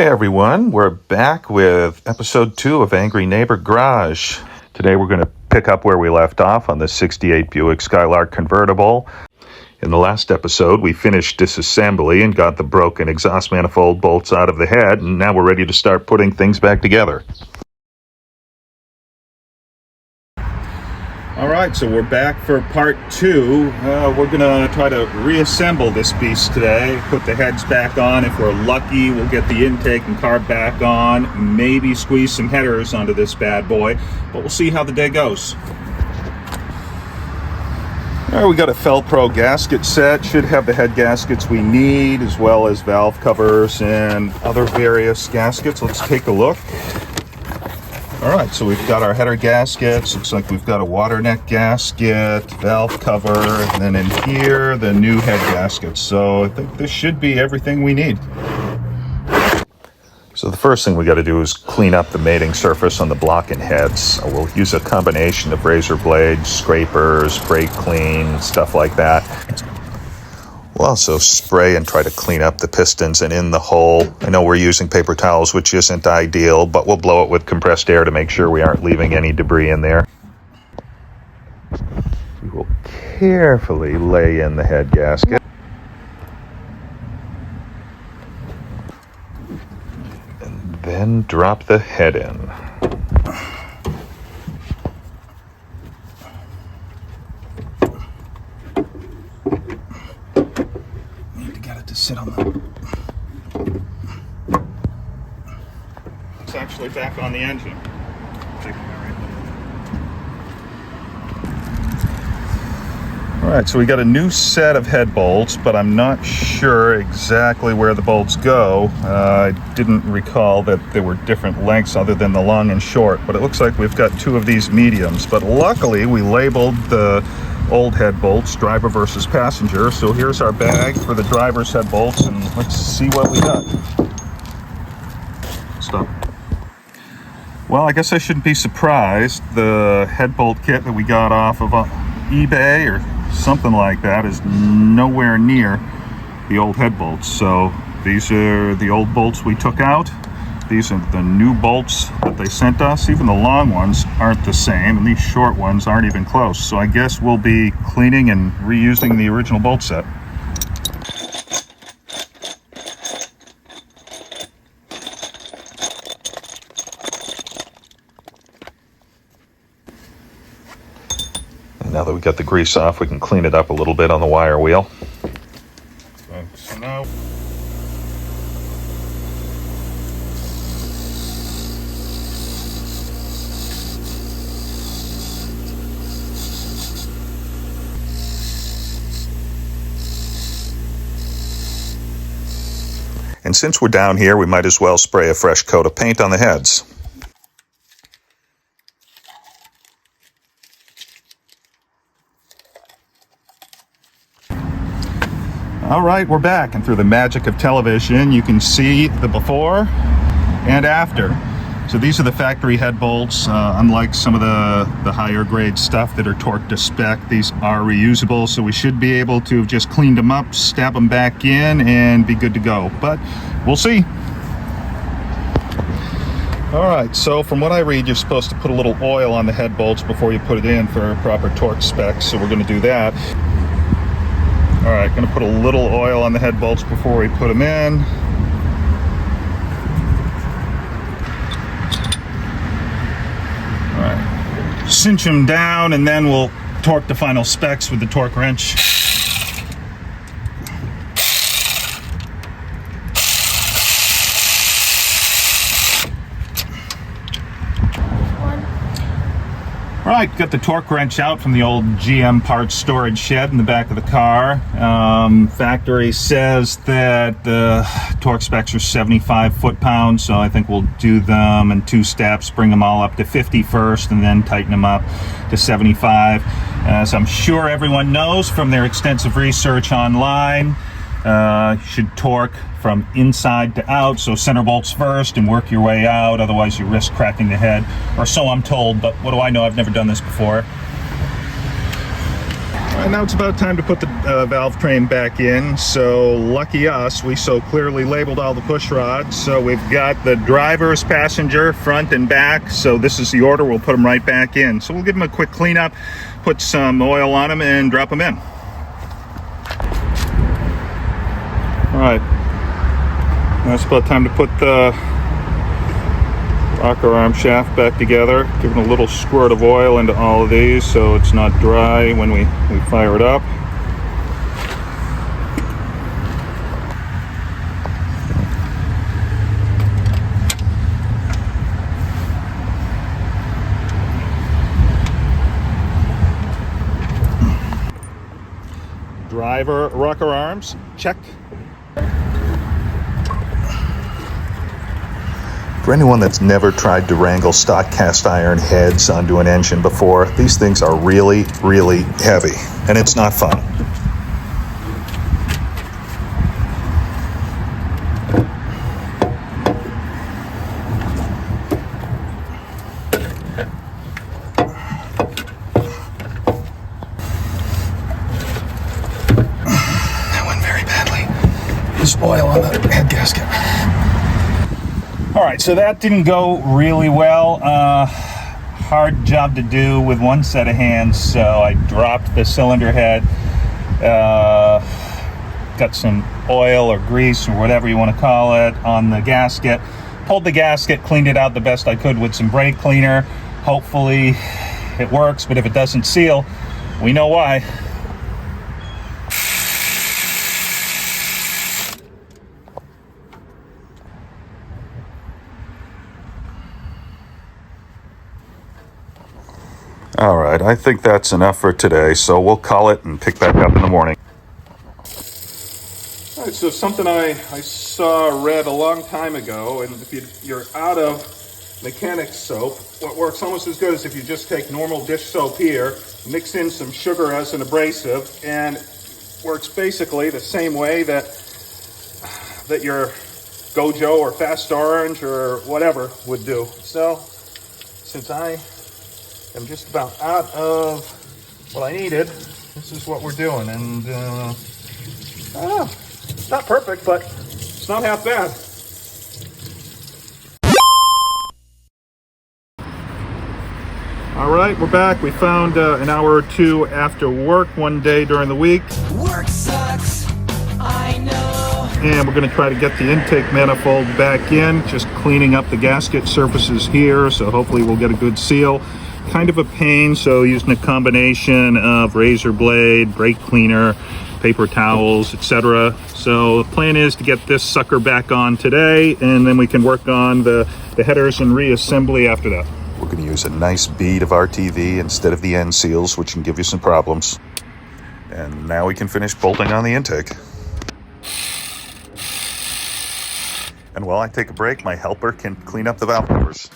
Hey everyone, we're back with episode 2 of Angry Neighbor Garage. Today we're going to pick up where we left off on the 68 Buick Skylark convertible. In the last episode we finished disassembly and got the broken exhaust manifold bolts out of the head, and now we're ready to start putting things back together. Alright, so we're back for part 2. We're going to try to reassemble this beast today, put the heads back on. If we're lucky, we'll get the intake and carb back on, maybe squeeze some headers onto this bad boy, but we'll see how the day goes. Alright, we got a Felpro gasket set. Should have the head gaskets we need, as well as valve covers and other various gaskets. Let's take a look. Alright, so we've got our header gaskets. Looks like we've got a water neck gasket, valve cover, and then in here, the new head gaskets. So I think this should be everything we need. So the first thing we got to do is clean up the mating surface on the block and heads. We'll use a combination of razor blades, scrapers, brake clean, stuff like that. We'll also spray and try to clean up the pistons and in the hole. I know we're using paper towels, which isn't ideal, but we'll blow it with compressed air to make sure we aren't leaving any debris in there. We will carefully lay in the head gasket. And then drop the head in. Sit on them. It's actually back on the engine. Alright, so we got a new set of head bolts, but I'm not sure exactly where the bolts go. I didn't recall that there were different lengths other than the long and short, but it looks like we've got 2 of these mediums. But luckily we labeled the old head bolts, driver versus passenger. So here's our bag for the driver's head bolts, and let's see what we got. Stop. Well, I guess I shouldn't be surprised. The head bolt kit that we got off of eBay or something like that is nowhere near the old head bolts. So these are the old bolts we took out. These are the new bolts that they sent us. Even the long ones aren't the same, and these short ones aren't even close. So I guess we'll be cleaning and reusing the original bolt set. And now that we got the grease off, we can clean it up a little bit on the wire wheel. So now and since we're down here, we might as well spray a fresh coat of paint on the heads. All right, we're back, and through the magic of television, you can see the before and after. So these are the factory head bolts. Unlike some of the higher grade stuff that are torqued to spec, these are reusable, so we should be able to just clean them up, stab them back in, and be good to go. But we'll see. All right, so from what I read, you're supposed to put a little oil on the head bolts before you put it in for proper torque specs, so we're going to do that. All right, going to put a little oil on the head bolts before we put them in. Cinch them down, and then we'll torque the final specs with the torque wrench. Alright, got the torque wrench out from the old GM parts storage shed in the back of the car. Factory says that the torque specs are 75 foot-pounds, so I think we'll do them in 2 steps, bring them all up to 50 first, and then tighten them up to 75. As I'm sure everyone knows from their extensive research online, you should torque from inside to out, so center bolts first and work your way out, otherwise you risk cracking the head, or so I'm told, but what do I know? I've never done this before. Now it's about time to put the valve train back in. So lucky us, we so clearly labeled all the push rods. So we've got the driver's passenger, front and back. So this is the order. We'll put them right back in. So we'll give them a quick cleanup, put some oil on them, and drop them in. All right. Now it's about time to put the rocker arm shaft back together, giving a little squirt of oil into all of these so it's not dry when we fire it up. Driver rocker arms, check. For anyone that's never tried to wrangle stock cast iron heads onto an engine before, these things are really, really heavy, and it's not fun. That went very badly. There's oil on the head gasket. All right, so that didn't go really well. Hard job to do with one set of hands, so I dropped the cylinder head, got some oil or grease or whatever you want to call it on the gasket, pulled the gasket, cleaned it out the best I could with some brake cleaner. Hopefully it works, but if it doesn't seal, we know why. All right, I think that's enough for today, so we'll call it and pick back up in the morning. All right, so something I read a long time ago, and if you're out of mechanic soap, what works almost as good as if you just take normal dish soap here, mix in some sugar as an abrasive, and works basically the same way that your Gojo or Fast Orange or whatever would do. So, since I am just about out of what I needed, this is what we're doing. And I don't know, it's not perfect, but it's not half bad. All right, we're back. We found an hour or two after work one day during the week. Work sucks, I know. And we're going to try to get the intake manifold back in, just cleaning up the gasket surfaces here, so hopefully we'll get a good seal. Kind of a pain, so using a combination of razor blade, brake cleaner, paper towels, etc. So the plan is to get this sucker back on today, and then we can work on the headers and reassembly after that. We're going to use a nice bead of RTV instead of the end seals, which can give you some problems. And now we can finish bolting on the intake. And while I take a break, my helper can clean up the valve covers.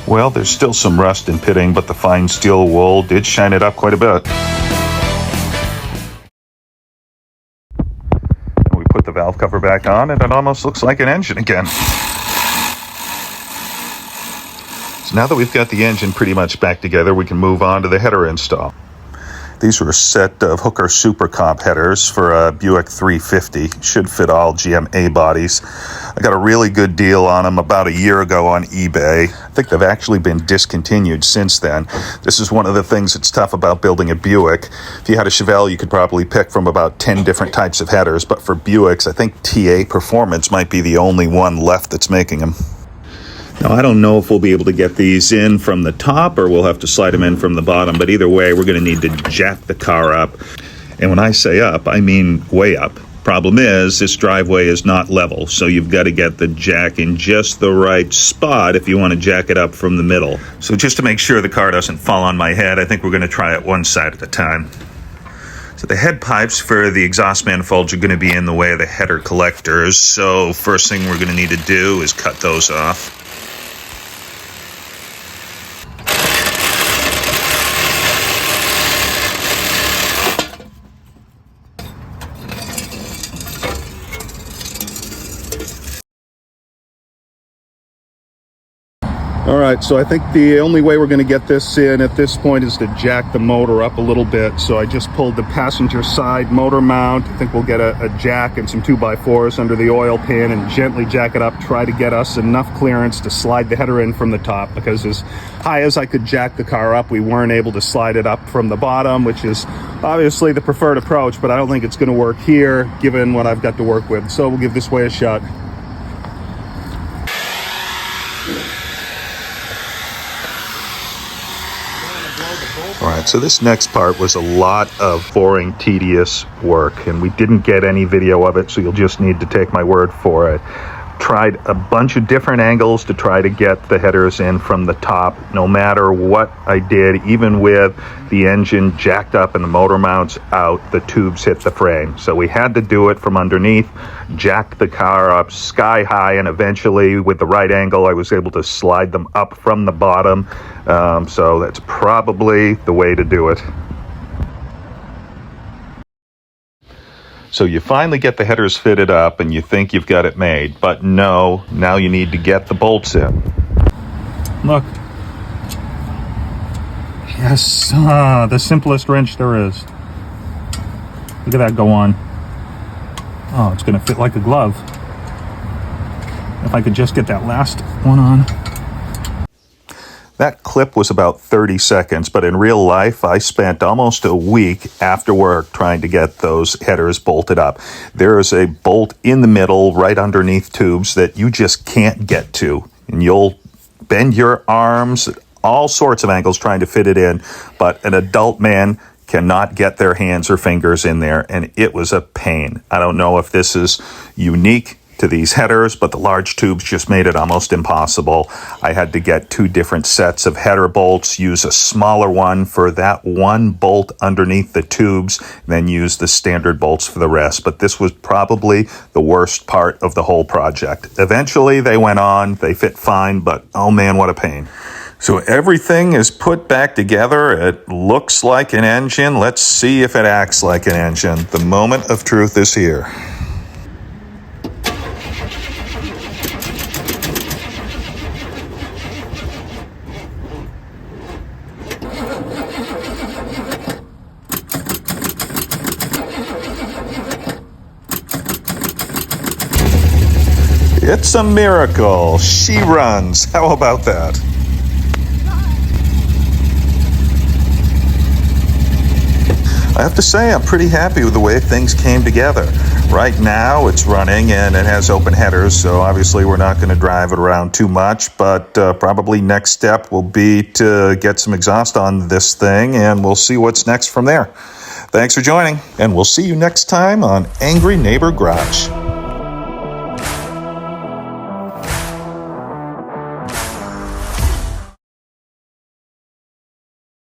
Well, there's still some rust and pitting, but the fine steel wool did shine it up quite a bit. And we put the valve cover back on, and it almost looks like an engine again. So now that we've got the engine pretty much back together, we can move on to the header install. These were a set of Hooker Super Comp headers for a Buick 350. Should fit all GM A bodies. I got a really good deal on them about a year ago on eBay. I think they've actually been discontinued since then. This is one of the things that's tough about building a Buick. If you had a Chevelle, you could probably pick from about 10 different types of headers, but for Buicks, I think TA Performance might be the only one left that's making them. Now, I don't know if we'll be able to get these in from the top or we'll have to slide them in from the bottom, but either way, we're going to need to jack the car up. And when I say up, I mean way up. Problem is, this driveway is not level, so you've got to get the jack in just the right spot if you want to jack it up from the middle. So just to make sure the car doesn't fall on my head, I think we're going to try it one side at a time. So the head pipes for the exhaust manifolds are going to be in the way of the header collectors, so first thing we're going to need to do is cut those off. All right, so I think the only way we're going to get this in at this point is to jack the motor up a little bit. So I just pulled the passenger side motor mount. I think we'll get a jack and some 2x4s under the oil pan and gently jack it up, try to get us enough clearance to slide the header in from the top, because as high as I could jack the car up, we weren't able to slide it up from the bottom, which is obviously the preferred approach, but I don't think it's going to work here given what I've got to work with. So we'll give this way a shot. All right, so this next part was a lot of boring, tedious work, and we didn't get any video of it, so you'll just need to take my word for it. Tried a bunch of different angles to try to get the headers in from the top. No matter what I did, even with the engine jacked up and the motor mounts out, the tubes hit the frame. So we had to do it from underneath, jack the car up sky high, and eventually with the right angle I was able to slide them up from the bottom. So that's probably the way to do it. So you finally get the headers fitted up and you think you've got it made, but no, now you need to get the bolts in. Look. Yes, the simplest wrench there is. Look at that go on. Oh, it's gonna fit like a glove. If I could just get that last one on. That clip was about 30 seconds, but in real life, I spent almost a week after work trying to get those headers bolted up. There is a bolt in the middle, right underneath tubes, that you just can't get to. And you'll bend your arms at all sorts of angles trying to fit it in, but an adult man cannot get their hands or fingers in there, and it was a pain. I don't know if this is unique to these headers, but the large tubes just made it almost impossible. I had to get 2 different sets of header bolts, use a smaller one for that one bolt underneath the tubes, and then use the standard bolts for the rest. But this was probably the worst part of the whole project. Eventually they went on, they fit fine, but oh man, what a pain. So everything is put back together. It looks like an engine. Let's see if it acts like an engine. The moment of truth is here. It's a miracle. She runs. How about that? I have to say, I'm pretty happy with the way things came together. Right now, it's running and it has open headers, so obviously we're not going to drive it around too much, but probably next step will be to get some exhaust on this thing, and we'll see what's next from there. Thanks for joining, and we'll see you next time on Angry Neighbor Garage.